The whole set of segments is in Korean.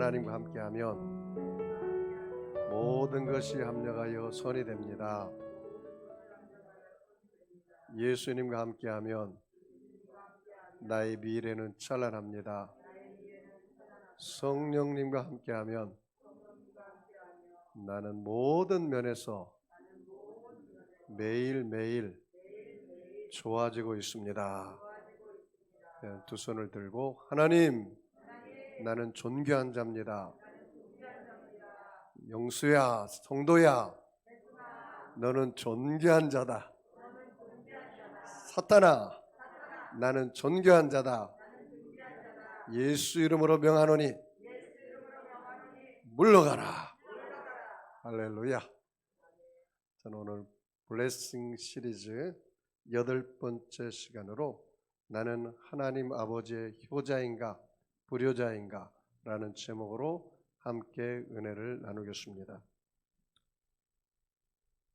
하나님과 함께하면 모든 것이 합력하여 선이 됩니다. 예수님과 함께하면 나의 미래는 찬란합니다. 성령님과 함께하면 나는 모든 면에서 매일매일 좋아지고 있습니다. 두 손을 들고 하나님, 나는 존귀한 자입니다. 영수야, 성도야, 너는 존귀한 자다. 사탄아, 나는 존귀한 자다. 예수 이름으로 명하노니 물러가라. 할렐루야. 저는 오늘 블레싱 시리즈 8번째 시간으로 나는 하나님 아버지의 효자인가 불효자인가 라는 제목으로 함께 은혜를 나누겠습니다.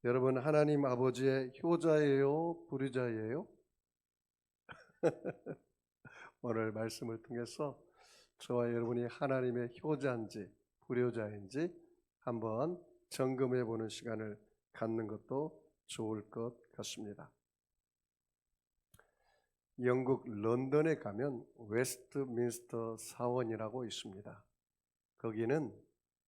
여러분, 하나님 아버지의 효자예요? 불효자예요? 오늘 말씀을 통해서 저와 여러분이 하나님의 효자인지 불효자인지 한번 점검해 보는 시간을 갖는 것도 좋을 것 같습니다. 영국 런던에 가면 웨스트민스터 사원이라고 있습니다. 거기는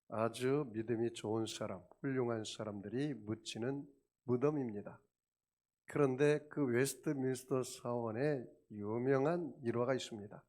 아주 믿음이 좋은 사람, 훌륭한 사람들이 묻히는 무덤입니다. 그런데 그 웨스트민스터 사원에 유명한 일화가 있습니다.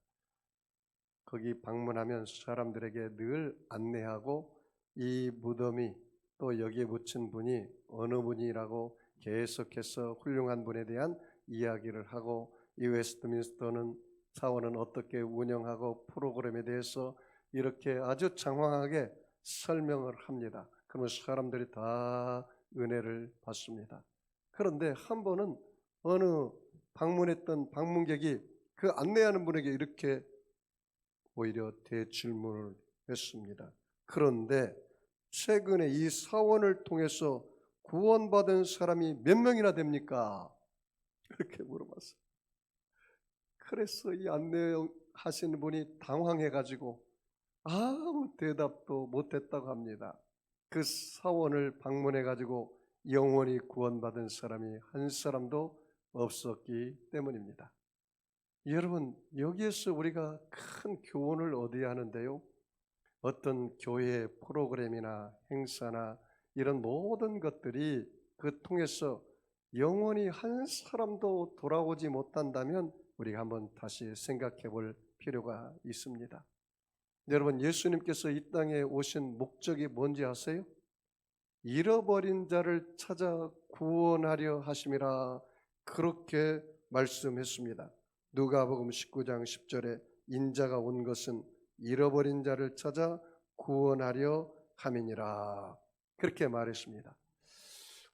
거기 방문하면 사람들에게 늘 안내하고 이 무덤이 또 여기에 묻힌 분이 어느 분이라고 계속해서 훌륭한 분에 대한 이야기를 하고 이 웨스트민스터는 사원은 어떻게 운영하고 프로그램에 대해서 이렇게 아주 장황하게 설명을 합니다. 그러면 사람들이 다 은혜를 받습니다. 그런데 한 번은 어느 방문했던 방문객이 그 안내하는 분에게 이렇게 오히려 대질문을 했습니다. 그런데 최근에 이 사원을 통해서 구원받은 사람이 몇 명이나 됩니까? 이렇게 물어봤어요. 그래서 이 안내하시는 분이 당황해가지고 아무 대답도 못했다고 합니다. 그 사원을 방문해가지고 영원히 구원받은 사람이 한 사람도 없었기 때문입니다. 여러분, 여기에서 우리가 큰 교훈을 얻어야 하는데요, 어떤 교회 프로그램이나 행사나 이런 모든 것들이 그 통해서 영원히 한 사람도 돌아오지 못한다면 우리가 한번 다시 생각해 볼 필요가 있습니다. 여러분, 예수님께서 이 땅에 오신 목적이 뭔지 아세요? 잃어버린 자를 찾아 구원하려 하심이라 그렇게 말씀했습니다. 누가복음 19장 10절에 인자가 온 것은 잃어버린 자를 찾아 구원하려 함이니라 그렇게 말했습니다.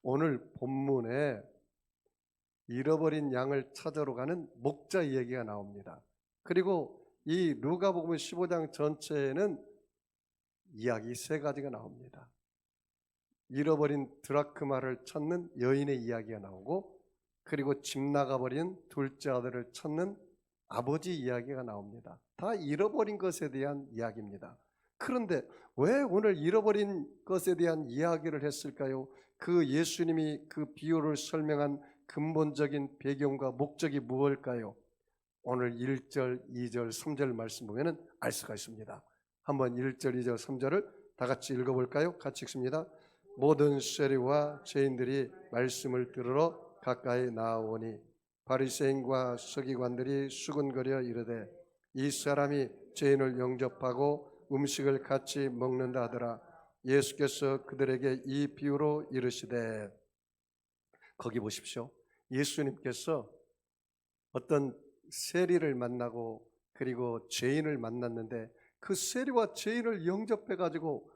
오늘 본문에 잃어버린 양을 찾으러 가는 목자 얘기가 나옵니다. 그리고 이 누가복음 15장 전체에는 이야기 3가지가 나옵니다. 잃어버린 드라크마를 찾는 여인의 이야기가 나오고, 그리고 집 나가버린 둘째 아들을 찾는 아버지 이야기가 나옵니다. 다 잃어버린 것에 대한 이야기입니다. 그런데 왜 오늘 잃어버린 것에 대한 이야기를 했을까요? 그 예수님이 그 비유를 설명한 근본적인 배경과 목적이 무엇일까요? 오늘 1절, 2절, 3절 말씀 보면 알 수가 있습니다. 한번 1절, 2절, 3절을 다 같이 읽어볼까요? 같이 읽습니다. 모든 세리와 죄인들이 말씀을 들으러 가까이 나아오니 바리새인과 서기관들이 수군거려 이르되 이 사람이 죄인을 영접하고 음식을 같이 먹는다 하더라. 예수께서 그들에게 이 비유로 이르시되, 거기 보십시오. 예수님께서 어떤 세리를 만나고 그리고 죄인을 만났는데 그 세리와 죄인을 영접해 가지고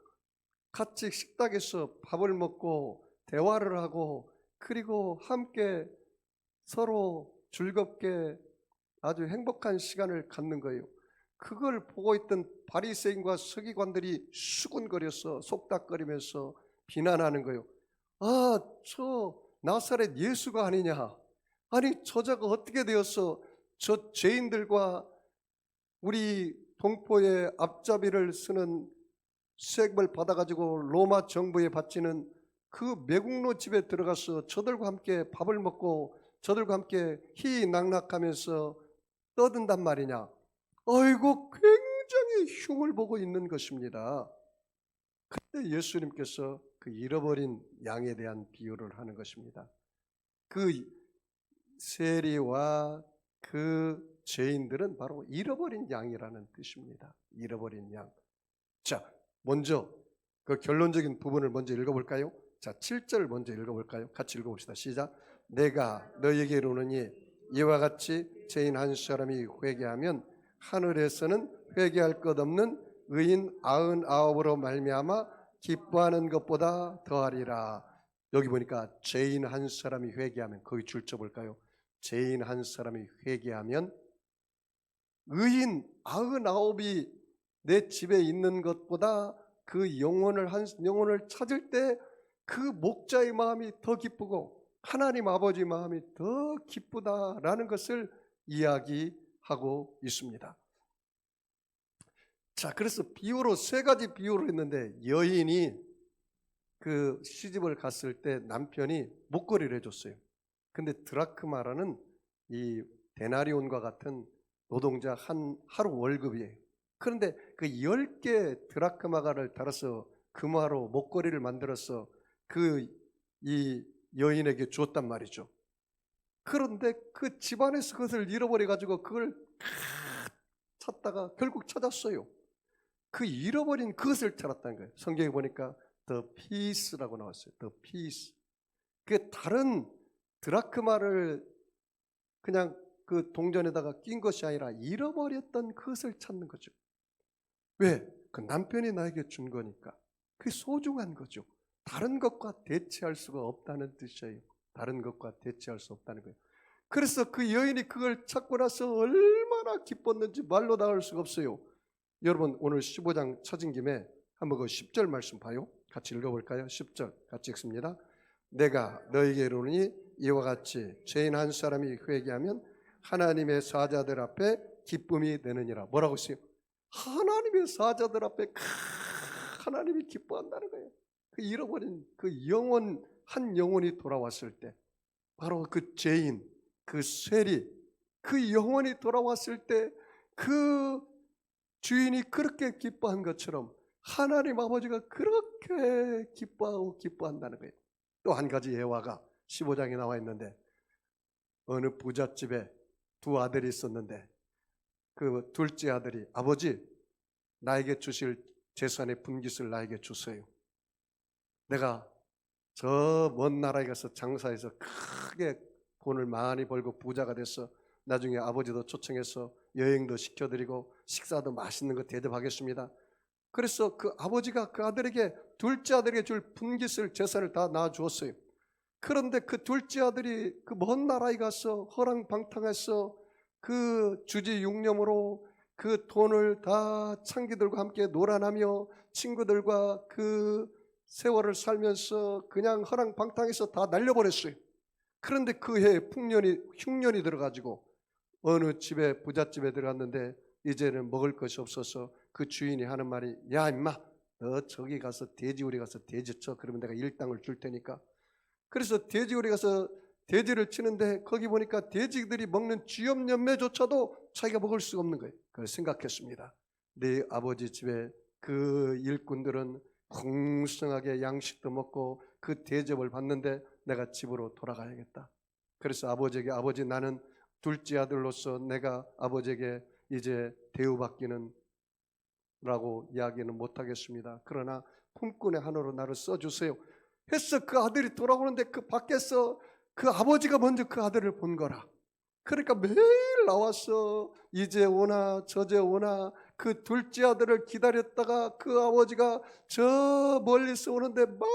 같이 식탁에서 밥을 먹고 대화를 하고 그리고 함께 서로 즐겁게 아주 행복한 시간을 갖는 거예요. 그걸 보고 있던 바리새인과 서기관들이 수군거려서 속닥거리면서 비난하는 거예요. 아, 저 나사렛 예수가 아니냐? 아니, 저자가 어떻게 되어서 저 죄인들과 우리 동포의 앞잡이를 쓰는 세금을 받아가지고 로마 정부에 바치는 그 매국노 집에 들어가서 저들과 함께 밥을 먹고 저들과 함께 희희낙낙하면서 떠든단 말이냐. 아이고, 굉장히 흉을 보고 있는 것입니다. 그때 예수님께서 그 잃어버린 양에 대한 비유를 하는 것입니다. 그 세리와 그 죄인들은 바로 잃어버린 양이라는 뜻입니다. 잃어버린 양. 자, 먼저 그 결론적인 부분을 먼저 읽어볼까요? 자, 7절 먼저 읽어볼까요? 같이 읽어봅시다. 시작. 내가 너희에게 이르노니 이와 같이 죄인 한 사람이 회개하면 하늘에서는 회개할 것 없는 의인 99으로 말미암아 기뻐하는 것보다 더하리라. 여기 보니까 죄인 한 사람이 회개하면, 거기 줄쳐 볼까요? 죄인 한 사람이 회개하면 의인 99이 내 집에 있는 것보다 그 영혼을 찾을 때 그 목자의 마음이 더 기쁘고 하나님 아버지 마음이 더 기쁘다라는 것을 이야기하고 있습니다. 자, 그래서 비유로 세 가지 비유를 했는데, 여인이 그 시집을 갔을 때 남편이 목걸이를 해줬어요. 근데 드라크마라는 이 데나리온과 같은 노동자 한 하루 월급이에요. 그런데 그 10개 드라크마가를 달아서 금화로 목걸이를 만들어서 이 여인에게 줬단 말이죠. 그런데 그 집안에서 그것을 잃어버려 가지고 그걸 찾다가 결국 찾았어요. 그 잃어버린 그것을 찾았다는 거예요. 성경에 보니까 the piece라고 나왔어요. the piece. 그 다른 드라크마를 그냥 그 동전에다가 낀 것이 아니라 잃어버렸던 그것을 찾는 거죠. 왜? 그 남편이 나에게 준 거니까. 그게 소중한 거죠. 다른 것과 대체할 수가 없다는 뜻이에요. 다른 것과 대체할 수 없다는 거예요. 그래서 그 여인이 그걸 찾고 나서 얼마나 기뻤는지 말로 나올 수가 없어요. 여러분, 오늘 15장 찾은 김에 한번 그 10절 말씀 봐요. 같이 읽어볼까요? 10절 같이 읽습니다. 내가 너에게 이르노니 이와 같이 죄인 한 사람이 회개하면 하나님의 사자들 앞에 기쁨이 되느니라. 뭐라고 했어요? 하나님의 사자들 앞에 하나님이 기뻐한다는 거예요. 그 잃어버린 그 영혼, 한 영혼이 돌아왔을 때, 바로 그 죄인, 그 세리, 그 영혼이 돌아왔을 때 그 주인이 그렇게 기뻐한 것처럼 하나님 아버지가 그렇게 기뻐하고 기뻐한다는 거예요. 또 한 가지 예화가 15장에 나와 있는데, 어느 부잣집에 두 아들이 있었는데 그 둘째 아들이 아버지, 나에게 주실 재산의 분깃을 나에게 주세요. 내가 저 먼 나라에 가서 장사해서 크게 돈을 많이 벌고 부자가 돼서 나중에 아버지도 초청해서 여행도 시켜드리고 식사도 맛있는 거 대접하겠습니다. 그래서 그 아버지가 그 아들에게, 둘째 아들에게 줄 분깃을, 재산을 다 놔주었어요. 그런데 그 둘째 아들이 그 먼 나라에 가서 허랑방탕해서 그 주지육념으로 그 돈을 다 창기들과 함께 놀아나며 친구들과 그 세월을 살면서 그냥 허랑방탕해서 다 날려버렸어요. 그런데 그 해에 흉년이 들어가지고 어느 집에, 부잣집에 들어갔는데 이제는 먹을 것이 없어서 그 주인이 하는 말이, 야 임마, 너 저기 가서 돼지우리 가서 돼지 쳐. 그러면 내가 일당을 줄 테니까. 그래서 돼지우리 가서 돼지를 치는데 거기 보니까 돼지들이 먹는 쥐염염매조차도 자기가 먹을 수가 없는 거예요. 그걸 생각했습니다. 내 아버지 집에 그 일꾼들은 풍성하게 양식도 먹고 그 대접을 받는데 내가 집으로 돌아가야겠다. 그래서 아버지에게, 아버지, 나는 둘째 아들로서 내가 아버지에게 이제 대우받기는 라고 이야기는 못하겠습니다. 그러나 품꾼의 하나로 나를 써주세요 해서 그 아들이 돌아오는데 그 밖에서 그 아버지가 먼저 그 아들을 본 거라. 그러니까 매일 나와서 이제 오나 저제 오나 그 둘째 아들을 기다렸다가 그 아버지가 저 멀리서 오는데 막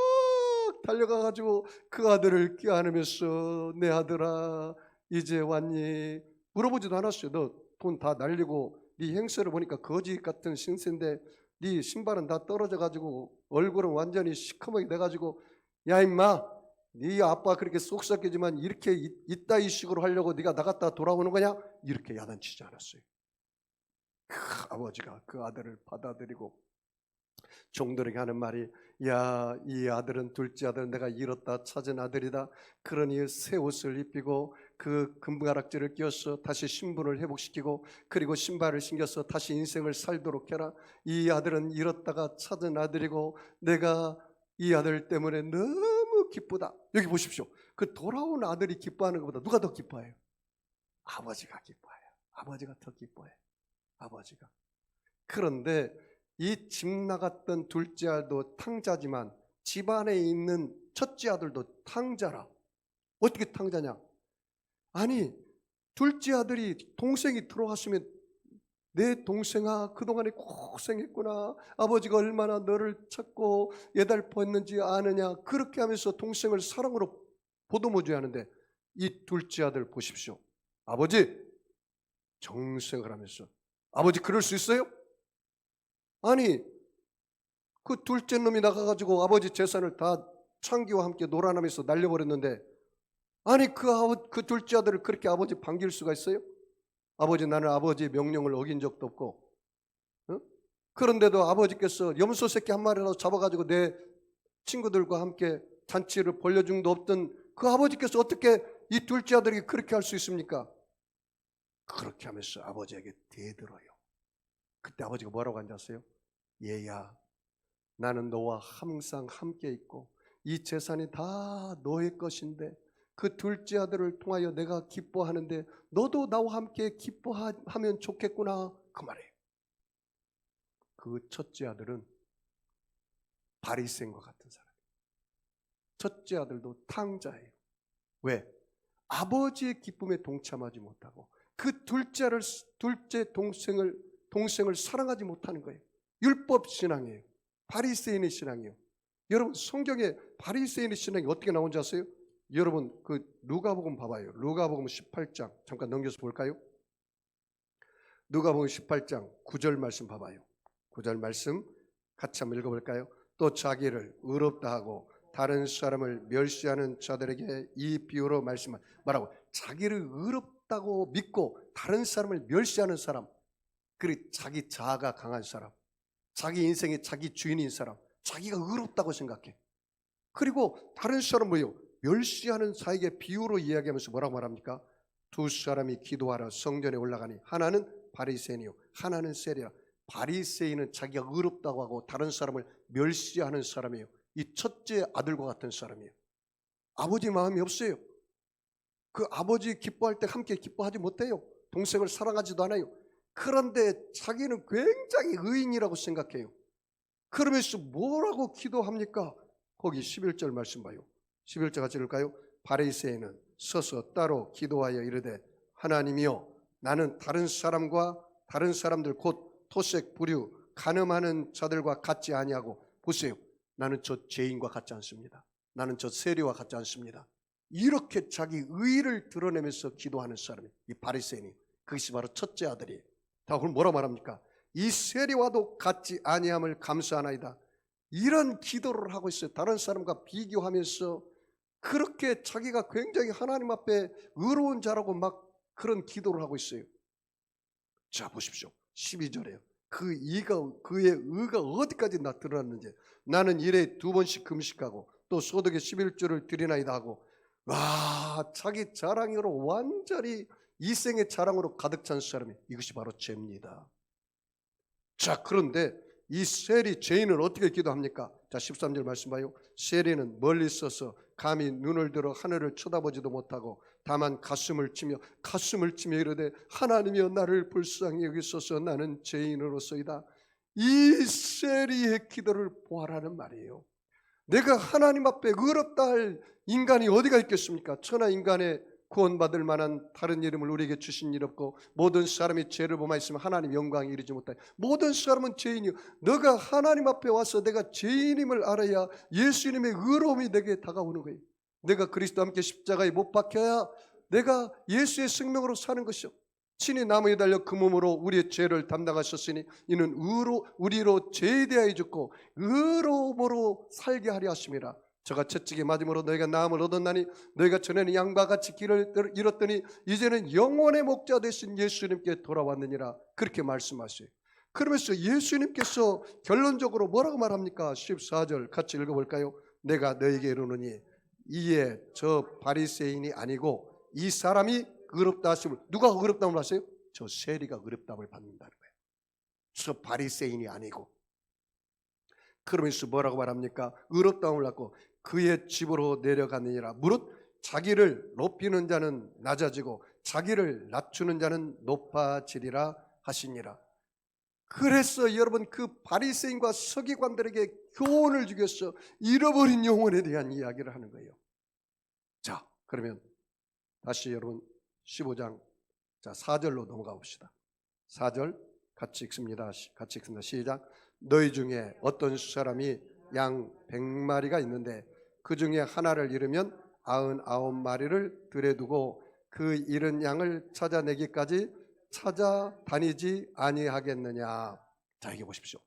달려가가지고 그 아들을 껴안으면서, 내 아들아 이제 왔니? 물어보지도 않았어요. 너 돈 다 날리고 네 행세를 보니까 거지 같은 신세인데 네 신발은 다 떨어져가지고 얼굴은 완전히 시커멓게 돼가지고, 야 임마, 네 아빠 그렇게 쏙삭이지만 이렇게 이따위 식으로 하려고 네가 나갔다 돌아오는 거냐? 이렇게 야단치지 않았어요. 그 아버지가 그 아들을 받아들이고 종들에게 하는 말이, 야, 이 아들은, 둘째 아들은 내가 잃었다 찾은 아들이다. 그러니 새 옷을 입히고 그 금가락지를 끼워서 다시 신분을 회복시키고 그리고 신발을 신겨서 다시 인생을 살도록 해라. 이 아들은 잃었다가 찾은 아들이고 내가 이 아들 때문에 너무 기쁘다. 여기 보십시오. 그 돌아온 아들이 기뻐하는 것보다 누가 더 기뻐해요? 아버지가 기뻐해요. 아버지가 더 기뻐해요. 아버지가. 그런데 이 집 나갔던 둘째 아들도 탕자지만 집안에 있는 첫째 아들도 탕자라. 어떻게 탕자냐? 아니, 둘째 아들이 동생이 들어왔으면, 내 동생아 그동안에 고생했구나, 아버지가 얼마나 너를 찾고 예달포했는지 아느냐, 그렇게 하면서 동생을 사랑으로 보듬어줘야 하는데, 이 둘째 아들 보십시오. 아버지 정색을 하면서, 아버지 그럴 수 있어요? 아니, 그 둘째 놈이 나가가지고 아버지 재산을 다 창기와 함께 놀아나면서 날려버렸는데, 아니 그 둘째 아들을 그렇게 아버지 반길 수가 있어요? 아버지, 나는 아버지의 명령을 어긴 적도 없고, 어? 그런데도 아버지께서 염소 새끼 한 마리라도 잡아가지고 내 친구들과 함께 잔치를 벌려준 도 없던 그 아버지께서 어떻게 이 둘째 아들에게 그렇게 할 수 있습니까? 그렇게 하면서 아버지에게 대들어요. 그때 아버지가 뭐라고 앉았어요? 얘야, 나는 너와 항상 함께 있고 이 재산이 다 너의 것인데 그 둘째 아들을 통하여 내가 기뻐하는데 너도 나와 함께 기뻐하면 좋겠구나, 그 말이에요. 그 첫째 아들은 바리새인과 같은 사람이에요. 첫째 아들도 탕자예요. 왜? 아버지의 기쁨에 동참하지 못하고 그 둘째 동생을 사랑하지 못하는 거예요. 율법 신앙이에요. 바리새인의 신앙이에요. 여러분, 성경에 바리새인의 신앙이 어떻게 나온지 아세요? 여러분, 그 누가복음 봐봐요. 누가복음 18장 잠깐 넘겨서 볼까요? 누가복음 18장 9절 말씀 봐봐요. 9절 말씀 같이 한번 읽어볼까요? 또 자기를 의롭다 하고 다른 사람을 멸시하는 자들에게 이 비유로 말씀한, 뭐라고? 자기를 의롭다고 믿고 다른 사람을 멸시하는 사람, 그리고 자기 자아가 강한 사람, 자기 인생의 자기 주인인 사람, 자기가 의롭다고 생각해. 그리고 다른 사람 뭐예요? 멸시하는 자에게 비유로 이야기하면서 뭐라고 말합니까? 두 사람이 기도하러 성전에 올라가니 하나는 바리새인이요 하나는 세리라. 바리새인은 자기가 의롭다고 하고 다른 사람을 멸시하는 사람이에요. 이 첫째 아들과 같은 사람이에요. 아버지 마음이 없어요. 그 아버지 기뻐할 때 함께 기뻐하지 못해요. 동생을 사랑하지도 않아요. 그런데 자기는 굉장히 의인이라고 생각해요. 그러면서 뭐라고 기도합니까? 거기 11절 말씀 봐요. 11절 같이 읽을까요? 바리새인은 서서 따로 기도하여 이르되, 하나님이여, 나는 다른 사람들 곧 토색, 부류, 간음하는 자들과 같지 아니하고, 보세요, 나는 저 죄인과 같지 않습니다. 나는 저 세리와 같지 않습니다. 이렇게 자기 의의를 드러내면서 기도하는 사람이 이 바리새인이, 그것이 바로 첫째 아들이에요. 다 그럼 뭐라 말합니까? 이 세리와도 같지 아니함을 감사하나이다. 이런 기도를 하고 있어요. 다른 사람과 비교하면서 그렇게 자기가 굉장히 하나님 앞에 의로운 자라고 막 그런 기도를 하고 있어요. 자, 보십시오. 12절에요. 그의 의가 어디까지 드러났는지. 나는 일에 2번씩 금식하고 또 소득의 11조를 드리나이다 하고, 와, 자기 자랑으로 완전히 이생의 자랑으로 가득 찬 사람이, 이것이 바로 죄입니다. 자, 그런데 이 세리 죄인은 어떻게 기도합니까? 자, 13절 말씀 봐요. 세리는 멀리 서서 감히 눈을 들어 하늘을 쳐다보지도 못하고 다만 가슴을 치며 이르되, 하나님이여, 나를 불쌍히 여기소서, 나는 죄인으로서이다. 이 세리의 기도를 보아라는 말이에요. 내가 하나님 앞에 의롭다 할 인간이 어디가 있겠습니까? 천하 인간의 구원받을 만한 다른 이름을 우리에게 주신 일 없고, 모든 사람이 죄를 범하였으면 하나님 영광에 이르지 못하여, 모든 사람은 죄인이요. 너가 하나님 앞에 와서 내가 죄인임을 알아야 예수님의 의로움이 내게 다가오는 거예요. 내가 그리스도와 함께 십자가에 못 박혀야 내가 예수의 생명으로 사는 것이요. 친히 나무에 달려 그 몸으로 우리의 죄를 담당하셨으니 이는 우리로 죄에 대하여 죽고 의로움으로 살게 하려 하심이라. 저가 채찍에 맞음으로 너희가 나음을 얻었나니 너희가 전에는 양과 같이 길을 잃었더니 이제는 영원의 목자 되신 예수님께 돌아왔느니라. 그렇게 말씀하셔요. 그러면서 예수님께서 결론적으로 뭐라고 말합니까? 14절 같이 읽어볼까요? 내가 너에게 이르노니 이에 저 바리새인이 아니고 이 사람이 의롭다 하심을, 누가 의롭다함을 하세요? 저 세리가 의롭다함을 받는다는 거예요. 저 바리새인이 아니고. 그러면서 뭐라고 말합니까? 의롭다함을 받고 그의 집으로 내려가느니라. 무릇 자기를 높이는 자는 낮아지고 자기를 낮추는 자는 높아지리라 하시니라. 그래서 여러분, 그 바리새인과 서기관들에게 교훈을 주겠어 잃어버린 영혼에 대한 이야기를 하는 거예요. 자, 그러면 다시 여러분 15장 4절로 넘어가 봅시다. 4절 같이 읽습니다. 시작. 너희 중에 어떤 사람이 양 100마리가 있는데 그 중에 하나를 잃으면 99마리를 들에 두고 그 잃은 양을 찾아내기까지 찾아다니지 아니하겠느냐. 자, 이게 보십시오.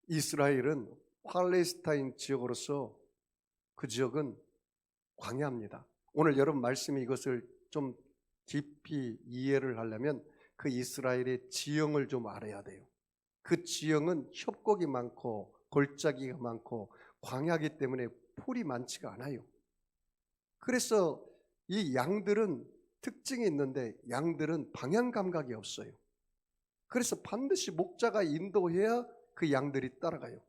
이스라엘은 팔레스타인 지역으로서 그 지역은 광야입니다. 오늘 여러분 말씀이 이것을 좀 깊이 이해를 하려면 그 이스라엘의 지형을 좀 알아야 돼요. 그 지형은 협곡이 많고 골짜기가 많고 광야이기 때문에 풀이 많지가 않아요. 그래서 이 양들은 특징이 있는데 양들은 방향 감각이 없어요. 그래서 반드시 목자가 인도해야 그 양들이 따라가요.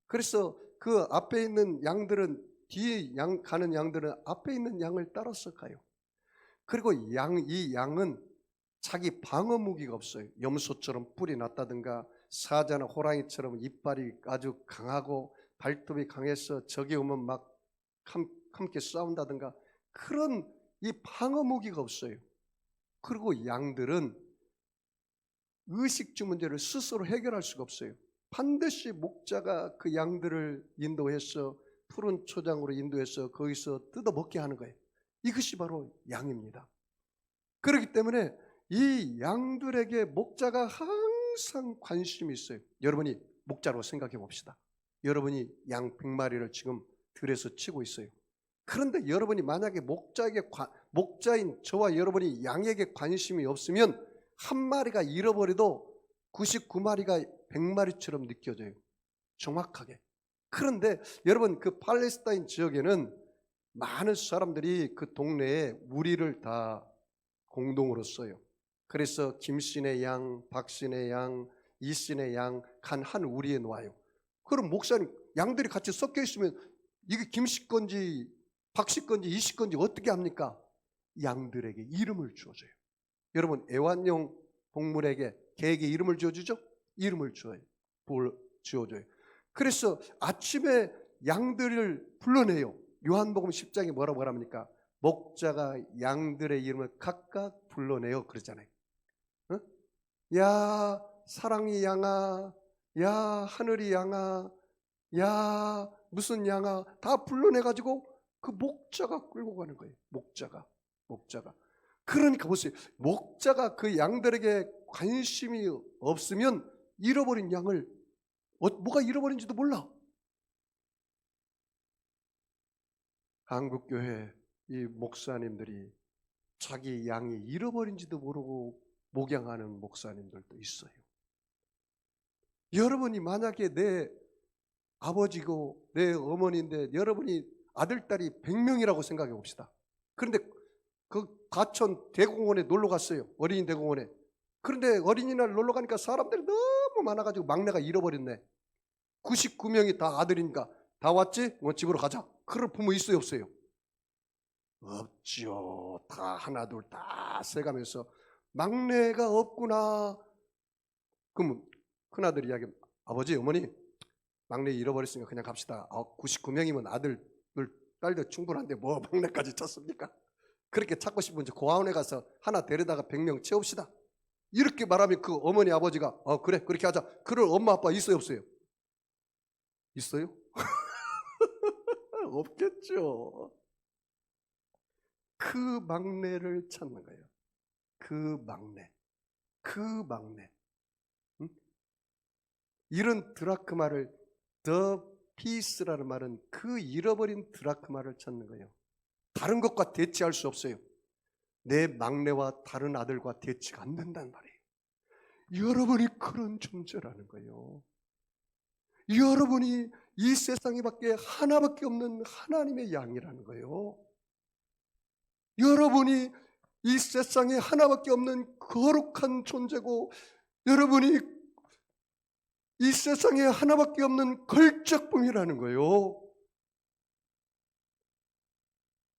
그래서 그 앞에 있는 양들은 뒤에 가는 양들은 앞에 있는 양을 따라서 가요. 그리고 이 양은 자기 방어 무기가 없어요. 염소처럼 뿔이 났다든가 사자나 호랑이처럼 이빨이 아주 강하고 발톱이 강해서 적이 오면 막 함께 싸운다든가 그런 이 방어 무기가 없어요. 그리고 양들은 의식주 문제를 스스로 해결할 수가 없어요. 반드시 목자가 그 양들을 인도해서 푸른 초장으로 인도해서 거기서 뜯어먹게 하는 거예요. 이것이 바로 양입니다. 그렇기 때문에 이 양들에게 목자가 항상 관심이 있어요. 여러분이 목자로 생각해 봅시다. 여러분이 양 100마리를 지금 들에서 치고 있어요. 그런데 여러분이 만약에 목자인 저와 여러분이 양에게 관심이 없으면 한 마리가 잃어버려도 99마리가 100마리처럼 느껴져요. 정확하게. 그런데 여러분, 그 팔레스타인 지역에는 많은 사람들이 그 동네에 무리를 다 공동으로 써요. 그래서 김씨네 양, 박씨네 양, 이씨네 양 간 한 우리에 놓아요. 그럼 목사님, 양들이 같이 섞여 있으면 이게 김씨 건지 박씨 건지 이씨 건지 어떻게 합니까? 양들에게 이름을 주어줘요. 여러분, 애완용 동물에게 개에게 이름을 지어주죠? 이름을 지어줘요. 그래서 아침에 양들을 불러내요. 요한복음 10장에 뭐라고 말합니까? 목자가 양들의 이름을 각각 불러내요 그러잖아요. 어? 야 사랑이 양아, 야 하늘이 양아, 야 무슨 양아, 다 불러내가지고 그 목자가 끌고 가는 거예요. 목자가. 그러니까 보세요. 목자가 그 양들에게 관심이 없으면 잃어버린 양을 뭐가 잃어버린지도 몰라. 한국교회 이 목사님들이 자기 양이 잃어버린지도 모르고 목양하는 목사님들도 있어요. 여러분이 만약에 내 아버지고 내 어머니인데 여러분이 아들, 딸이 100명이라고 생각해 봅시다. 그런데 그 과천 대공원에 놀러 갔어요. 어린이 대공원에. 그런데 어린이날 놀러 가니까 사람들이 너무 많아가지고 막내가 잃어버렸네. 99명이 다 아들이니까 다 왔지? 집으로 가자. 그럴 부모 있어요 없어요? 없지요. 다 하나 둘 다 세가면서 막내가 없구나. 그러면 큰아들이 이야기하면 아버지 어머니 막내 잃어버렸으니까 그냥 갑시다. 99명이면 아들 딸도 충분한데 뭐 막내까지 찾습니까? 그렇게 찾고 싶으면 고아원에 가서 하나 데려다가 100명 채웁시다. 이렇게 말하면 그 어머니 아버지가 그래 그렇게 하자. 그럴 엄마 아빠 있어요 없어요? 있어요? 없겠죠. 그 막내를 찾는 거예요. 그 막내. 응? 이런 드라크마를 The 피스라는 말은 그 잃어버린 드라크마를 찾는 거예요. 다른 것과 대치할 수 없어요. 내 막내와 다른 아들과 대치가 안 된단 말이에요. 여러분이 그런 존재라는 거예요. 여러분이 이 세상에 밖에 하나밖에 없는 하나님의 양이라는 거예요. 여러분이 이 세상에 하나밖에 없는 거룩한 존재고, 여러분이 이 세상에 하나밖에 없는 걸작품이라는 거예요.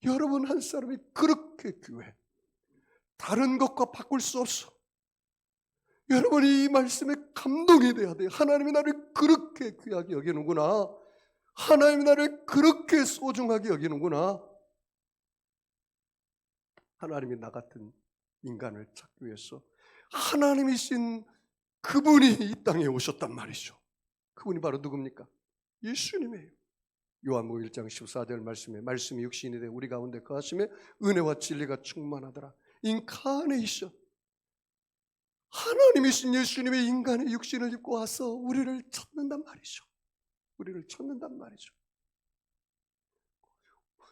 여러분 한 사람이 그렇게 귀해. 다른 것과 바꿀 수 없어. 여러분이 이 말씀에 감동이 돼야 돼요. 하나님이 나를 그렇게 귀하게 여기는구나. 하나님이 나를 그렇게 소중하게 여기는구나. 하나님이 나 같은 인간을 찾기 위해서 하나님이신 그분이 이 땅에 오셨단 말이죠. 그분이 바로 누굽니까? 예수님이에요. 요한복음 1장 14절 말씀에 말씀이 육신이 돼 우리 가운데 거하심에 은혜와 진리가 충만하더라. 인카네이션. 하나님이신 예수님의 인간의 육신을 입고 와서 우리를 찾는단 말이죠. 우리를 찾는단 말이죠.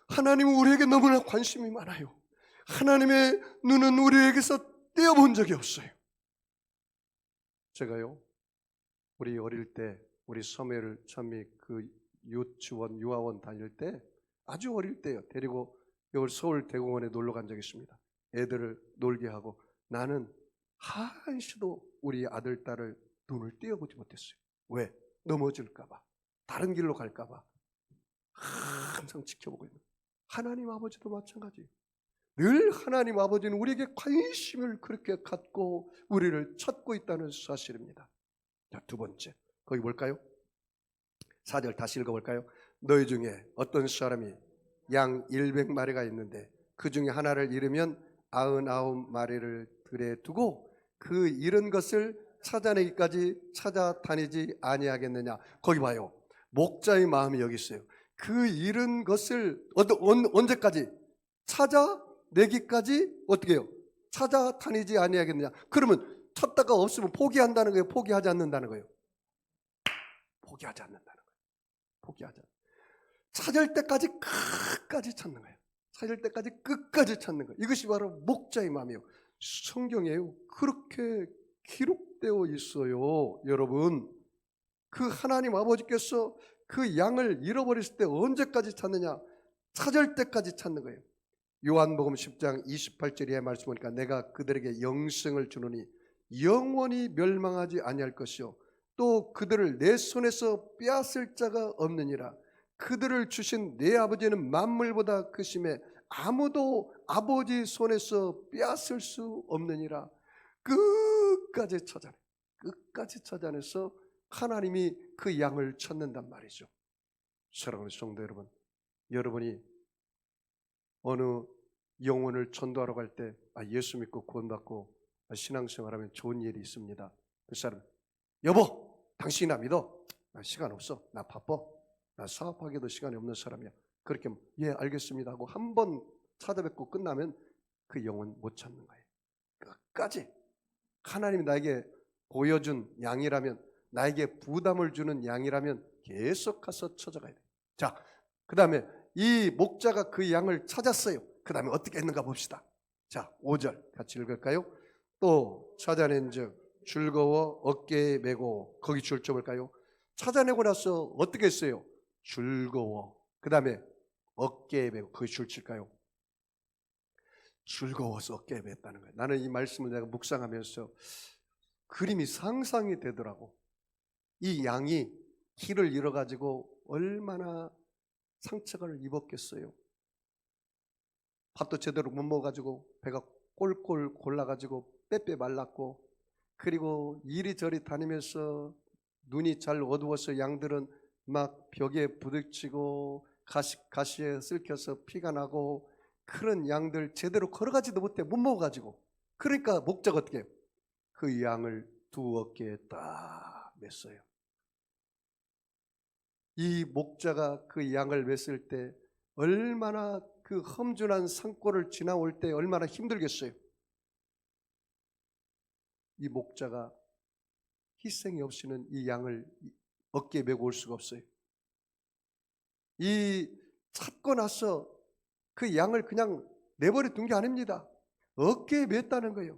하나님은 우리에게 너무나 관심이 많아요. 하나님의 눈은 우리에게서 떼어본 적이 없어요. 제가요, 우리 어릴 때 우리 서매를 참미 그 유치원, 유아원 다닐 때 아주 어릴 때요. 데리고 여기 서울 대공원에 놀러 간 적이 있습니다. 애들을 놀게 하고 나는 한시도 우리 아들, 딸을 눈을 떼어보지 못했어요. 왜? 넘어질까 봐. 다른 길로 갈까 봐. 항상 지켜보고 있는. 하나님 아버지도 마찬가지예요. 늘 하나님 아버지는 우리에게 관심을 그렇게 갖고 우리를 찾고 있다는 사실입니다. 자, 두 번째. 거기 뭘까요? 4절 다시 읽어볼까요? 너희 중에 어떤 사람이 양 100마리가 있는데 그 중에 하나를 잃으면 99마리를 들에 두고 그 잃은 것을 찾아내기까지 찾아다니지 아니하겠느냐. 거기 봐요. 목자의 마음이 여기 있어요. 그 잃은 것을 언제까지? 찾아내기까지 어떻게 해요? 찾아다니지 아니하겠느냐. 그러면 찾다가 없으면 포기한다는 거예요? 포기하지 않는다는 거예요? 포기하지 않는다는 거예요. 포기하지 않는다. 찾을 때까지 끝까지 찾는 거예요. 찾을 때까지 끝까지 찾는 거예요. 이것이 바로 목자의 마음이에요. 성경에요. 그렇게 기록되어 있어요. 여러분, 그 하나님 아버지께서 그 양을 잃어버렸을 때 언제까지 찾느냐? 찾을 때까지 찾는 거예요. 요한복음 10장 28절의 말씀 보니까 내가 그들에게 영생을 주노니 영원히 멸망하지 아니할 것이요 또 그들을 내 손에서 빼앗을 자가 없느니라. 그들을 주신 내 아버지는 만물보다 크심에 아무도 아버지 손에서 빼앗을 수 없느니라. 끝까지 찾아내. 끝까지 찾아내서 하나님이 그 양을 찾는단 말이죠. 사랑하는 성도 여러분, 여러분이 어느 영혼을 전도하러 갈 때 예수 믿고 구원받고 신앙생활하면 좋은 일이 있습니다. 그 사람, 여보, 당신이 나 믿어? 나 시간 없어. 나 바빠. 나 사업하기도 시간이 없는 사람이야. 그렇게 예 알겠습니다 하고 한 번 찾아뵙고 끝나면 그 영혼 못 찾는 거예요. 끝까지 하나님이 나에게 보여준 양이라면, 나에게 부담을 주는 양이라면 계속 가서 찾아가야 돼요. 자, 그 다음에 이 목자가 그 양을 찾았어요. 그 다음에 어떻게 했는가 봅시다. 자, 5절 같이 읽을까요? 또 찾아낸즉 즐거워 어깨에 메고, 거기 줄 좀 볼까요? 찾아내고 나서 어떻게 했어요? 즐거워. 그 다음에 어깨에 메고, 거기 줄 칠까요? 즐거워서 어깨에 맸다는 거예요. 나는 이 말씀을 내가 묵상하면서 그림이 상상이 되더라고. 이 양이 길을 잃어가지고 얼마나 상처를 입었겠어요. 밥도 제대로 못 먹어가지고 배가 꼴꼴 골라가지고 빼빼 말랐고, 그리고 이리저리 다니면서 눈이 잘 어두워서 양들은 막 벽에 부딪히고 가시에 쓸켜서 피가 나고, 그런 양들 제대로 걸어가지도 못해, 못 먹어가지고. 그러니까 목자가 어떻게 해요? 그 양을 두 어깨에 딱 맸어요. 이 목자가 그 양을 맸을 때 얼마나 그 험준한 산골을 지나올 때 얼마나 힘들겠어요. 이 목자가 희생이 없이는 이 양을 어깨에 메고 올 수가 없어요. 이 찾고 나서 그 양을 그냥 내버려 둔 게 아닙니다. 어깨에 맸다는 거예요.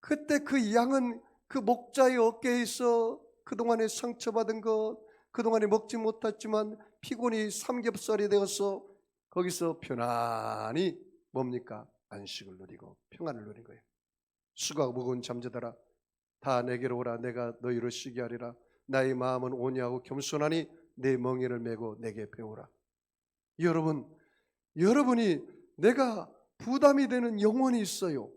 그때 그 양은 그 목자의 어깨에 있어 그동안에 상처받은 것, 그동안에 먹지 못했지만 피곤이 삼겹살이 되어서 거기서 편안히 뭡니까? 안식을 누리고 평안을 누린 거예요. 수가 무거운 잠자들아 다 내게로 오라. 내가 너희를 쉬게 하리라. 나의 마음은 온유하고 겸손하니 내 멍에를 메고 내게 배우라. 여러분이 내가 부담이 되는 영혼이 있어요.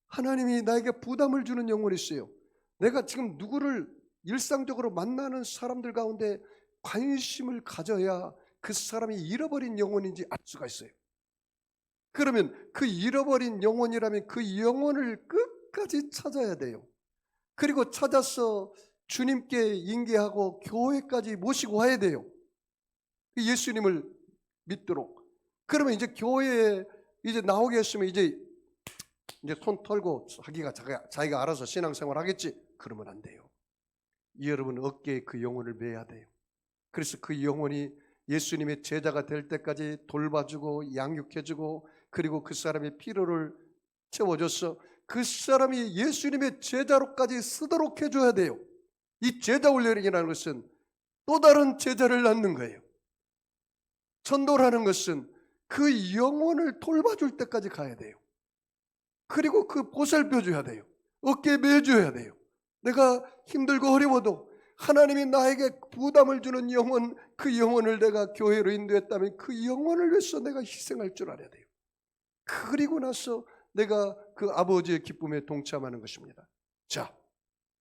하나님이 나에게 부담을 주는 영혼이 있어요. 내가 지금 누구를 일상적으로 만나는 사람들 가운데 관심을 가져야 그 사람이 잃어버린 영혼인지 알 수가 있어요. 그러면 그 잃어버린 영혼이라면 그 영혼을 끝까지 찾아야 돼요. 그리고 찾아서 주님께 인계하고 교회까지 모시고 와야 돼요. 예수님을 믿도록. 그러면 이제 교회에 이제 나오게 했으면 이제 손 털고 자기가 알아서 신앙생활 하겠지. 그러면 안 돼요. 여러분 어깨에 그 영혼을 매야 돼요. 그래서 그 영혼이 예수님의 제자가 될 때까지 돌봐주고 양육해주고 그리고 그 사람의 필요를 채워줘서 그 사람이 예수님의 제자로까지 쓰도록 해줘야 돼요. 이 제자 훈련이라는 것은 또 다른 제자를 낳는 거예요. 전도라는 것은 그 영혼을 돌봐줄 때까지 가야 돼요. 그리고 그 보살펴줘야 돼요. 어깨에 매줘야 돼요. 내가 힘들고 어려워도 하나님이 나에게 부담을 주는 영혼, 그 영혼을 내가 교회로 인도했다면 그 영혼을 위해서 내가 희생할 줄 알아야 돼요. 그리고 나서 내가 그 아버지의 기쁨에 동참하는 것입니다. 자,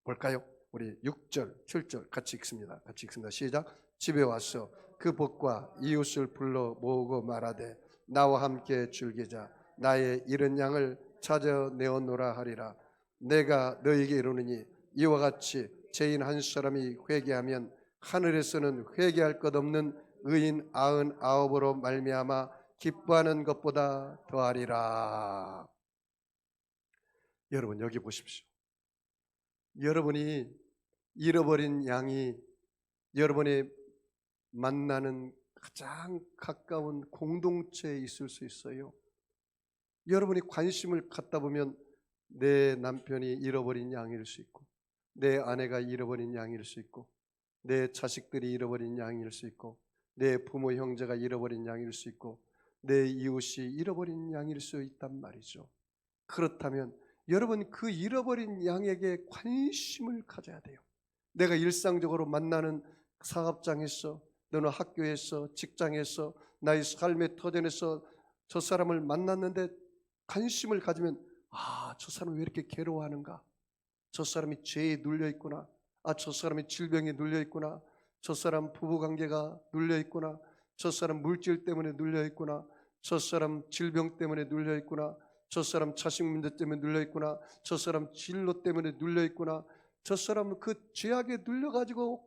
볼까요? 우리 6절, 7절 같이 읽습니다. 시작. 집에 와서 그 벗과 이웃을 불러 모으고 말하되 나와 함께 즐기자. 나의 잃은 양을 찾아 내어놓으라 하리라. 내가 너에게 이르노니 이와 같이 죄인 한 사람이 회개하면 하늘에서는 회개할 것 없는 의인 99으로 말미암아 기뻐하는 것보다 더하리라. 여러분 여기 보십시오. 여러분이 잃어버린 양이 여러분의 만나는 가장 가까운 공동체에 있을 수 있어요. 여러분이 관심을 갖다 보면 내 남편이 잃어버린 양일 수 있고 내 아내가 잃어버린 양일 수 있고 내 자식들이 잃어버린 양일 수 있고 내 부모 형제가 잃어버린 양일 수 있고 내 이웃이 잃어버린 양일 수 있단 말이죠. 그렇다면 여러분 그 잃어버린 양에게 관심을 가져야 돼요. 내가 일상적으로 만나는 사업장에서 너는 학교에서 직장에서 나의 삶의 터전에서 저 사람을 만났는데 관심을 가지면 저 사람이 왜 이렇게 괴로워하는가? 저 사람이 죄에 눌려있구나. 저 사람이 질병에 눌려있구나. 저 사람 부부관계가 눌려있구나. 저 사람 물질 때문에 눌려있구나. 저 사람 질병 때문에 눌려있구나. 저 사람 자식 문제 때문에 눌려있구나. 저 사람 진로 때문에 눌려있구나. 저 사람은 그 죄악에 눌려가지고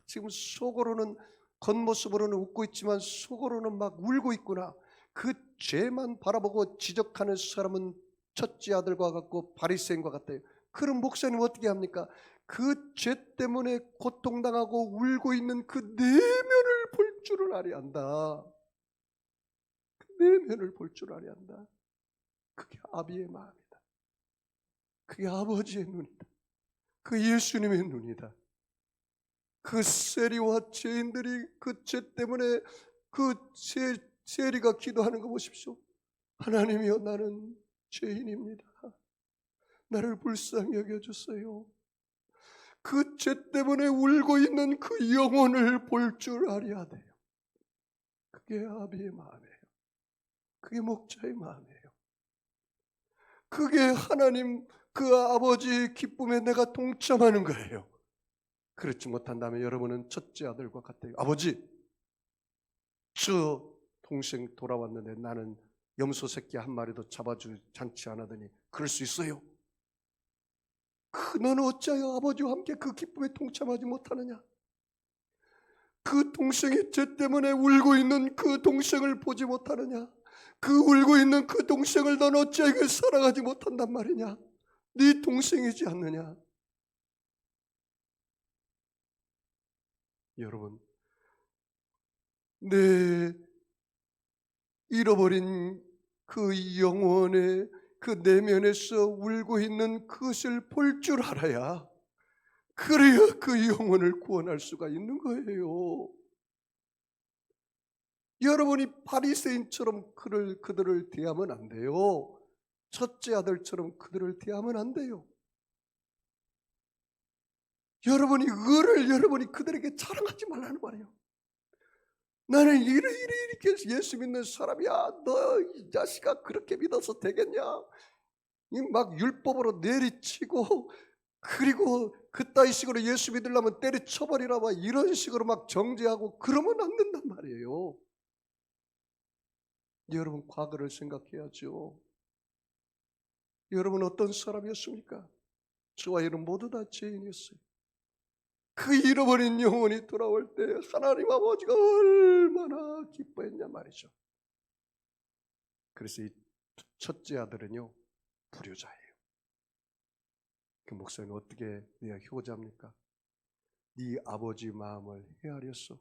지금 속으로는 겉모습으로는 웃고 있지만 속으로는 막 울고 있구나. 그 죄만 바라보고 지적하는 사람은 첫째 아들과 같고 바리새인과 같아요. 그럼 목사님 어떻게 합니까? 그 죄 때문에 고통당하고 울고 있는 그 내면을 볼 줄을 알아야 한다. 그 내면을 볼 줄 알아야 한다. 그게 아비의 마음이다. 그게 아버지의 눈이다. 그 예수님의 눈이다. 그 세리와 죄인들이 그 죄 때문에 그 세리가 기도하는 거 보십시오. 하나님이여 나는 죄인입니다. 나를 불쌍히 여겨주세요. 그 죄 때문에 울고 있는 그 영혼을 볼 줄 알아야 돼요. 그게 아비의 마음이에요. 그게 목자의 마음이에요. 그게 하나님 그 아버지의 기쁨에 내가 동참하는 거예요. 그렇지 못한다면 여러분은 첫째 아들과 같아요. 아버지, 저 동생 돌아왔는데 나는 염소 새끼 한 마리도 잡아주지 않았더니 그럴 수 있어요? 너는 어찌하여 아버지와 함께 그 기쁨에 동참하지 못하느냐? 그 동생의 죄 때문에 울고 있는 그 동생을 보지 못하느냐? 그 울고 있는 그 동생을 넌 어찌하여 사랑하지 못한단 말이냐? 네 동생이지 않느냐? 여러분, 내 잃어버린 그 영혼의 그 내면에서 울고 있는 그것을 볼 줄 알아야, 그래야 그 영혼을 구원할 수가 있는 거예요. 여러분이 바리새인처럼 그들을 대하면 안 돼요. 첫째 아들처럼 그들을 대하면 안 돼요. 여러분이 그들에게 자랑하지 말라는 말이에요. 나는 이렇게 예수 믿는 사람이야. 너 이 자식아 그렇게 믿어서 되겠냐? 막 율법으로 내리치고, 그리고 그따위 식으로 예수 믿으려면 때려쳐버리라 막 이런 식으로 막 정죄하고 그러면 안 된단 말이에요. 여러분 과거를 생각해야죠. 여러분 어떤 사람이었습니까? 저와 여러분 모두 다 죄인이었어요. 그 잃어버린 영혼이 돌아올 때 하나님 아버지가 얼마나 기뻐했냐 말이죠. 그래서 이 첫째 아들은요 불효자예요. 그 목사님 어떻게 내가 효자입니까? 네 아버지 마음을 헤아렸어.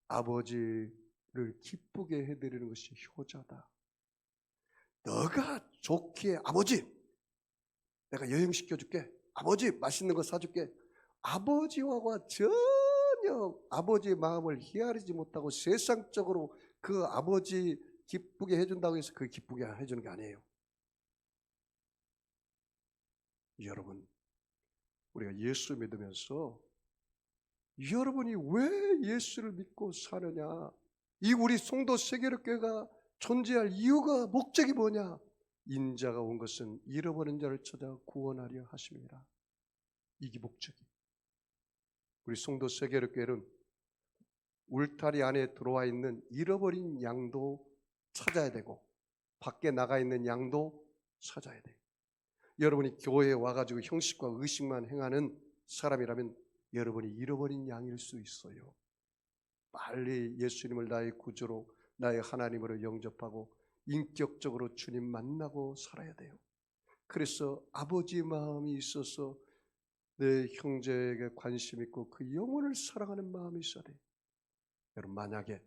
아버지를 기쁘게 해드리는 것이 효자다. 너가 좋기에 아버지 내가 여행시켜줄게. 아버지 맛있는 거 사줄게. 아버지와 전혀 아버지의 마음을 헤아리지 못하고 세상적으로 그 아버지 기쁘게 해준다고 해서 그 기쁘게 해주는 게 아니에요. 여러분 우리가 예수 믿으면서 여러분이 왜 예수를 믿고 사느냐, 이 우리 송도 세계력교회가 존재할 이유가 목적이 뭐냐? 인자가 온 것은 잃어버린 자를 찾아 구원하려 하심이라. 이게 목적이. 우리 송도 세계력교회는 울타리 안에 들어와 있는 잃어버린 양도 찾아야 되고 밖에 나가 있는 양도 찾아야 돼요. 여러분이 교회에 와가지고 형식과 의식만 행하는 사람이라면 여러분이 잃어버린 양일 수 있어요. 빨리 예수님을 나의 구주로 나의 하나님으로 영접하고 인격적으로 주님 만나고 살아야 돼요. 그래서 아버지의 마음이 있어서 내 형제에게 관심 있고 그 영혼을 사랑하는 마음이 있어야 돼요. 여러분 만약에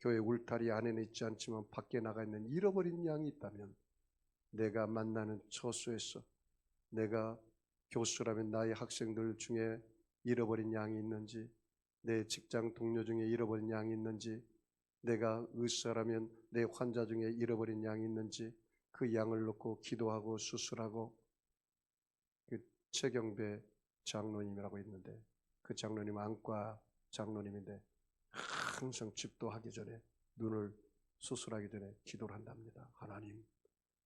교회 울타리 안에는 있지 않지만 밖에 나가 있는 잃어버린 양이 있다면 내가 만나는 처소에서 내가 교수라면 나의 학생들 중에 잃어버린 양이 있는지, 내 직장 동료 중에 잃어버린 양이 있는지, 내가 의사라면 내 환자 중에 잃어버린 양이 있는지 그 양을 놓고 기도하고 수술하고. 그 최경배 장로님이라고 있는데 그 장로님 안과 장로님인데 항상 집도하기 전에 눈을 수술하기 전에 기도를 한답니다. 하나님,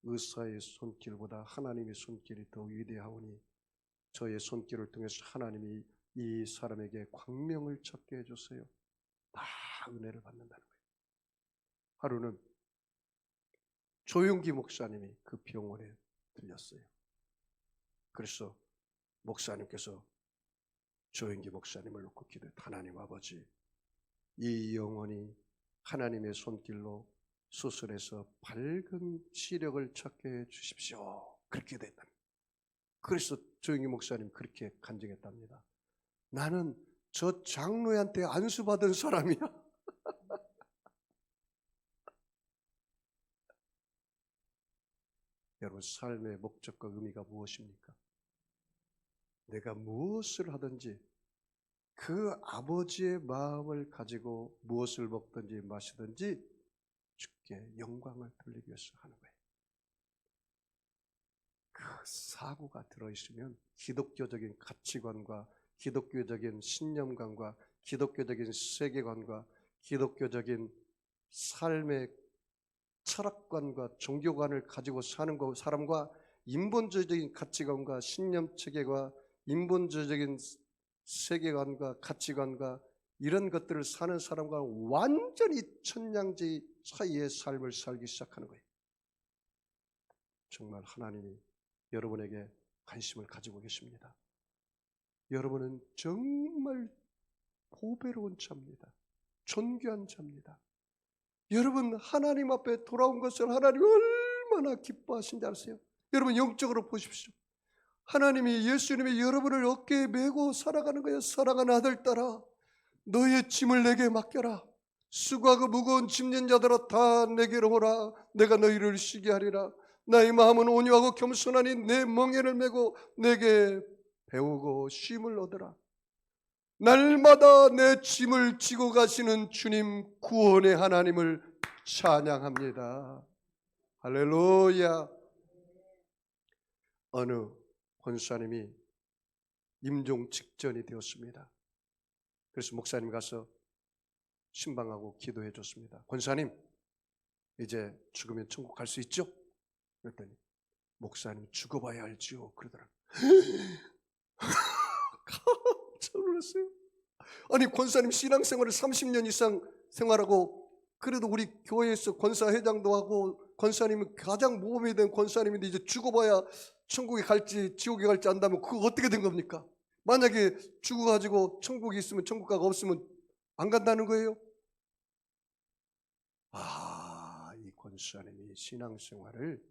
의사의 손길보다 하나님의 손길이 더 위대하오니 저의 손길을 통해서 하나님이 이 사람에게 광명을 찾게 해주세요. 다 은혜를 받는다는 거예요. 하루는 조용기 목사님이 그 병원에 들렸어요. 그래서 목사님께서 조용기 목사님을 놓고 기도해, 하나님 아버지, 이 영혼이 하나님의 손길로 수술해서 밝은 시력을 찾게 해 주십시오. 그렇게 됐다. 그래서 조용기 목사님 그렇게 간증했답니다. 나는 저 장로한테 안수받은 사람이야. 여러분 삶의 목적과 의미가 무엇입니까? 내가 무엇을 하든지 그 아버지의 마음을 가지고 무엇을 먹든지 마시든지 주께 영광을 돌리기 위해서 하는 거예요. 그 사고가 들어있으면 기독교적인 가치관과 기독교적인 신념관과 기독교적인 세계관과 기독교적인 삶의 철학관과 종교관을 가지고 사는 사람과 인본주의적인 가치관과 신념체계와 인본주의적인 세계관과 가치관과 이런 것들을 사는 사람과 완전히 천냥지 차이의 삶을 살기 시작하는 거예요. 정말 하나님이 여러분에게 관심을 가지고 계십니다. 여러분은 정말 보배로운 자입니다. 존귀한 자입니다. 여러분 하나님 앞에 돌아온 것을 하나님이 얼마나 기뻐하신지 아세요? 여러분 영적으로 보십시오. 하나님이 예수님이 여러분을 어깨에 메고 살아가는 거예요. 사랑하는 아들 딸아, 너의 짐을 내게 맡겨라. 수고하고 무거운 짐진 자들아 다 내게로 오라. 내가 너희를 쉬게 하리라. 나의 마음은 온유하고 겸손하니 내 멍에를 메고 내게 배우고 쉼을 얻으라. 날마다 내 짐을 지고 가시는 주님, 구원의 하나님을 찬양합니다. 할렐루야. 어느 권사님이 임종 직전이 되었습니다. 그래서 목사님 가서 신방하고 기도해 줬습니다. 권사님, 이제 죽으면 천국 갈 수 있죠? 그랬더니 목사님, 죽어봐야 알지요 그러더라고요. 깜짝 놀랐어요. 아니, 권사님 신앙생활을 30년 이상 생활하고, 그래도 우리 교회에서 권사회장도 하고 권사님은 가장 모범이 된 권사님인데 이제 죽어봐야 천국에 갈지 지옥에 갈지 안다면 그거 어떻게 된 겁니까? 만약에 죽어가지고 천국이 있으면 천국 가가 없으면 안 간다는 거예요? 이 권사님이 신앙생활을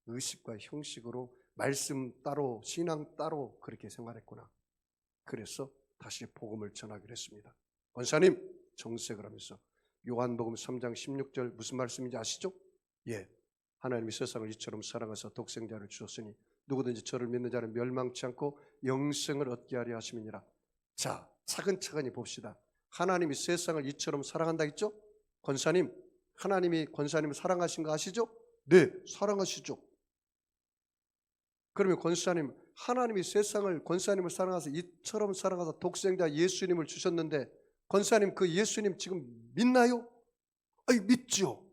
의식과 형식으로 말씀 따로 신앙 따로 그렇게 생활했구나. 그래서 다시 복음을 전하기로 했습니다. 권사님 정색을 하면서 요한복음 3장 16절 무슨 말씀인지 아시죠? 예, 하나님이 세상을 이처럼 사랑하사 독생자를 주셨으니 누구든지 저를 믿는 자는 멸망치 않고 영생을 얻게 하려 하심이니라. 자, 차근차근히 봅시다. 하나님이 세상을 이처럼 사랑한다 했죠? 권사님, 하나님이 권사님을 사랑하신 거 아시죠? 네, 사랑하시죠. 그러면 권사님, 하나님이 세상을 권사님을 사랑하셔서 이처럼 사랑하사 독생자 예수님을 주셨는데 권사님 그 예수님 지금 믿나요? 믿죠.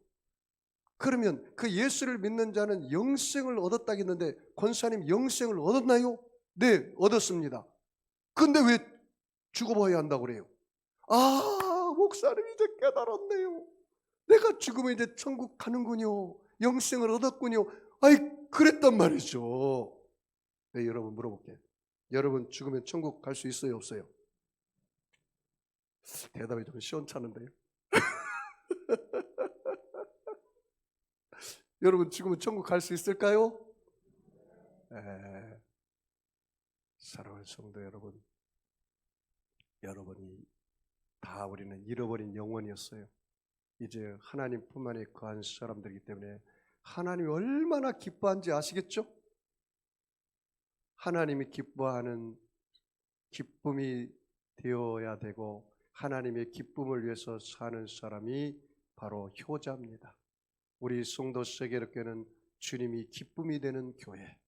그러면 그 예수를 믿는 자는 영생을 얻었다겠는데 권사님 영생을 얻었나요? 네, 얻었습니다. 근데 왜 죽어봐야 한다고 그래요? 목사님 이제 깨달았네요. 내가 죽으면 이제 천국 가는군요. 영생을 얻었군요. 그랬단 말이죠. 네, 여러분 물어볼게요. 여러분 죽으면 천국 갈 수 있어요, 없어요? 대답이 좀 시원찮은데요. 여러분 죽으면 천국 갈 수 있을까요? 사랑하는 성도 여러분, 여러분이 다 우리는 잃어버린 영혼이었어요. 이제 하나님뿐만이 거한 사람들이기 때문에 하나님이 얼마나 기뻐한지 아시겠죠? 하나님이 기뻐하는 기쁨이 되어야 되고 하나님의 기쁨을 위해서 사는 사람이 바로 효자입니다. 우리 성도 세계교회는 주님이 기쁨이 되는 교회,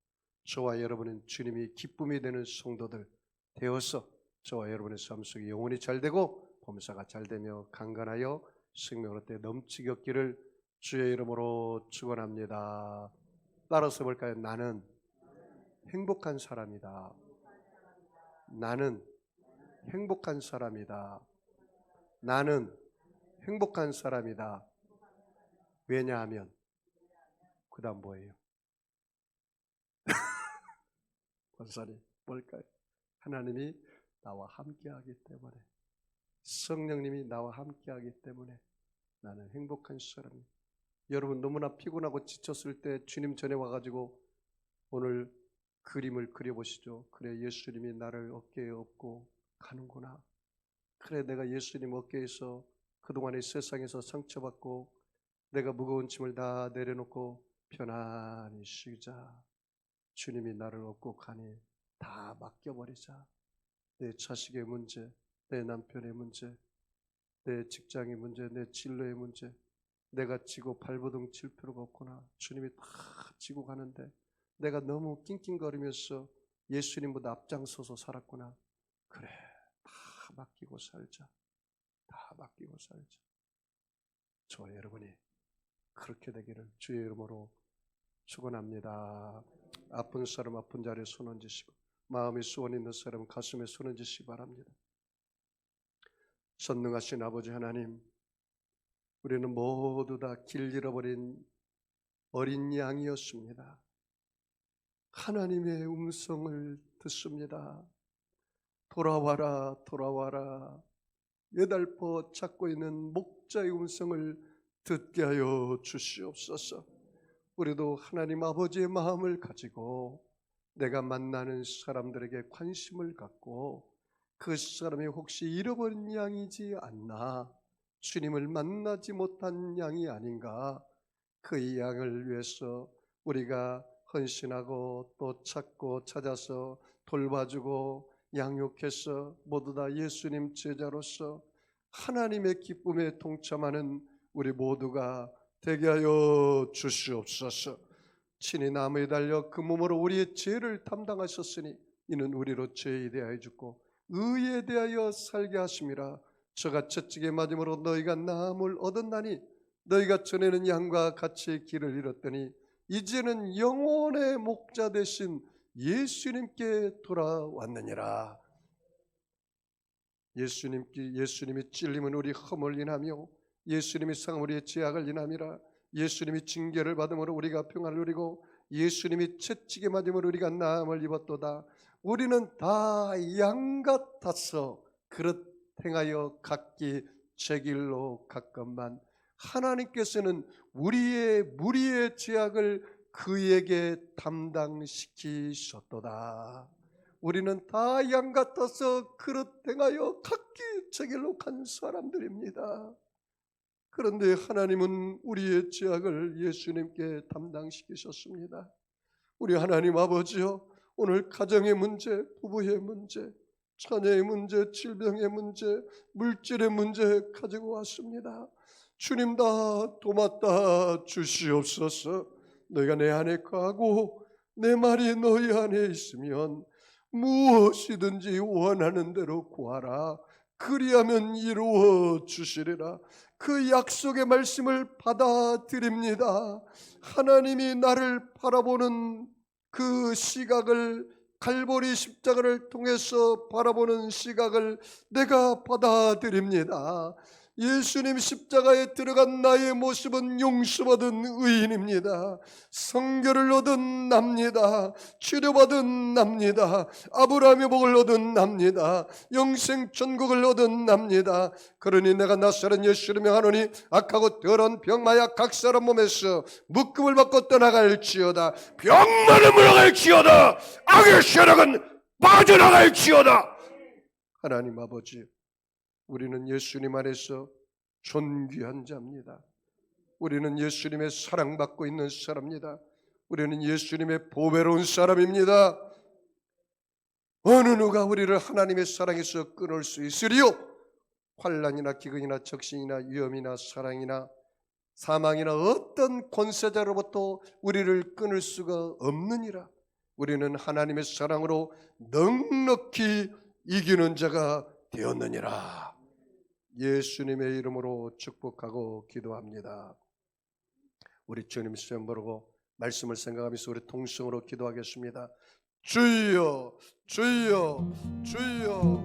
저와 여러분은 주님이 기쁨이 되는 성도들 되어서 저와 여러분의 삶 속에 영혼이 잘 되고 범사가 잘 되며 강건하여 생명으로 때 넘치게 얻기를 주의 이름으로 축원합니다. 따라서 볼까요? 나는 행복한 사람이다. 나는 행복한 사람이다. 나는 행복한 사람이다. 왜냐하면 그 다음 뭐예요? 권사님 뭘까요? 하나님이 나와 함께하기 때문에, 성령님이 나와 함께하기 때문에 나는 행복한 사람이에요. 여러분 너무나 피곤하고 지쳤을 때 주님 전에 와가지고 오늘 그림을 그려보시죠. 그래, 예수님이 나를 어깨에 업고 가는구나. 그래, 내가 예수님 어깨에서 그동안의 세상에서 상처받고 내가 무거운 짐을 다 내려놓고 편안히 쉬자. 주님이 나를 업고 가니 다 맡겨버리자. 내 자식의 문제, 내 남편의 문제, 내 직장의 문제, 내 진로의 문제, 내가 지고 발버둥 칠 필요가 없구나. 주님이 다 지고 가는데 내가 너무 낑낑거리면서 예수님보다 앞장서서 살았구나. 그래, 다 맡기고 살자. 다 맡기고 살자. 저와 여러분이 그렇게 되기를 주의 이름으로 축원합니다. 아픈 사람 아픈 자리에 손 얹으시고 마음에 수원 있는 사람 가슴에 손 얹으시기 바랍니다. 전능하신 아버지 하나님, 우리는 모두 다 길 잃어버린 어린 양이었습니다. 하나님의 음성을 듣습니다. 돌아와라, 돌아와라. 예달퍼 찾고 있는 목자의 음성을 듣게 하여 주시옵소서. 우리도 하나님 아버지의 마음을 가지고 내가 만나는 사람들에게 관심을 갖고 그 사람이 혹시 잃어버린 양이지 않나, 주님을 만나지 못한 양이 아닌가. 그 양을 위해서 우리가 헌신하고 또 찾고 찾아서 돌봐주고 양육해서 모두 다 예수님 제자로서 하나님의 기쁨에 동참하는 우리 모두가 되게 하여 주시옵소서. 친히 나무에 달려 그 몸으로 우리의 죄를 담당하셨으니 이는 우리로 죄에 대하여 죽고 의에 대하여 살게 하심이라. 저가 채찍에 맞음으로 너희가 나음을 얻었나니 너희가 전에는 양과 같이 길을 잃었더니 이제는 영혼의 목자 되신 예수님께 돌아왔느니라. 예수님이 찔림은 우리 흠을 인하며 예수님이 상함 우리의 죄악을 인함이라. 예수님이 징계를 받음으로 우리가 평안을 누리고 예수님이 채찍에 맞음으로 우리가 나음을 입었도다. 우리는 다 양 같아서 그릇 행하여 각기 제 길로 갔건만 하나님께서는 우리의 무리의 죄악을 그에게 담당시키셨도다. 우리는 다 양 같아서 그릇 행하여 각기 제 길로 간 사람들입니다. 그런데 하나님은 우리의 죄악을 예수님께 담당시키셨습니다. 우리 하나님 아버지여, 오늘 가정의 문제, 부부의 문제, 자녀의 문제, 질병의 문제, 물질의 문제 가지고 왔습니다. 주님 다 도맡아 주시옵소서. 너희가 내 안에 거하고 내 말이 너희 안에 있으면 무엇이든지 원하는 대로 구하라. 그리하면 이루어 주시리라. 그 약속의 말씀을 받아들입니다. 하나님이 나를 바라보는 그 시각을, 갈보리 십자가를 통해서 바라보는 시각을 내가 받아들입니다. 예수님 십자가에 들어간 나의 모습은 용서받은 의인입니다. 성결을 얻은 납니다. 치료받은 납니다. 아브라함의 복을 얻은 납니다. 영생 천국을 얻은 납니다. 그러니 내가 나사렛 예수를 명하노니 악하고 더러운 병마약 각 사람 몸에서 묶음을 받고 떠나갈지어다. 병만은 물러갈지어다. 악의 세력은 빠져나갈지어다. 하나님 아버지, 우리는 예수님 안에서 존귀한 자입니다. 우리는 예수님의 사랑받고 있는 사람입니다. 우리는 예수님의 보배로운 사람입니다. 어느 누가 우리를 하나님의 사랑에서 끊을 수 있으리요? 환난이나 기근이나 적신이나 위험이나 사랑이나 사망이나 어떤 권세자로부터 우리를 끊을 수가 없느니라. 우리는 하나님의 사랑으로 넉넉히 이기는 자가 되었느니라. 예수님의 이름으로 축복하고 기도합니다. 우리 주님 시험 보고 말씀을 생각하면서 우리 통성으로 기도하겠습니다. 주여, 주여, 주여.